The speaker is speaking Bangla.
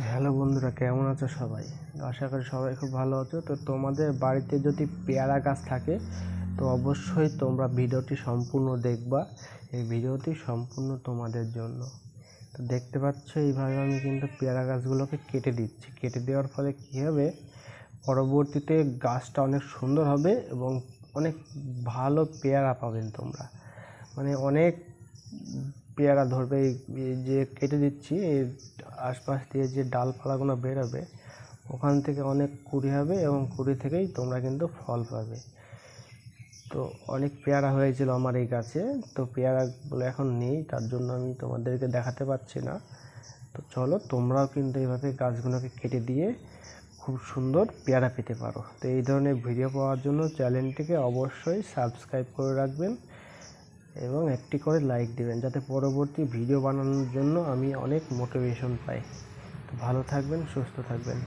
হ্যালো বন্ধুরা, কেমন আছো সবাই? আশা করি সবাই খুব ভালো আছো। তো তোমাদের বাড়িতে যদি পেয়ারা গাছ থাকে তো অবশ্যই তোমরা ভিডিওটি সম্পূর্ণ দেখবা। এই ভিডিওটি সম্পূর্ণ তোমাদের জন্য। তো দেখতে পাচ্ছ এইভাবে আমি কিন্তু পেয়ারা গাছগুলোকে কেটে দিচ্ছি। কেটে দেওয়ার ফলে কী হবে, পরবর্তীতে গাছটা অনেক সুন্দর হবে এবং অনেক ভালো পেয়ারা পাবেন তোমরা। মানে অনেক পেয়ারা ধরবে। এই যে কেটে দিচ্ছি এর আশপাশ দিয়ে যে ডালপালাগুলো বেরোবে ওখান থেকে অনেক কুড়ি হবে এবং কুড়ি থেকেই তোমরা কিন্তু ফল পাবে। তো অনেক পেয়ারা হয়েছিল আমার এই গাছে, তো পেয়ারাগুলো এখন নেই, তার জন্য আমি তোমাদেরকে দেখাতে পারছি না। তো চলো তোমরাও কিন্তু এইভাবে গাছগুলোকে কেটে দিয়ে খুব সুন্দর পেয়ারা পেতে পারো। তো এই ধরনের ভিডিও পাওয়ার জন্য চ্যানেলটিকে অবশ্যই সাবস্ক্রাইব করে রাখবেন এবং একটি করে লাইক দিবেন, যাতে পরবর্তী ভিডিও বানানোর জন্য আমি অনেক মোটিভেশন পাই। তো ভালো থাকবেন, সুস্থ থাকবেন।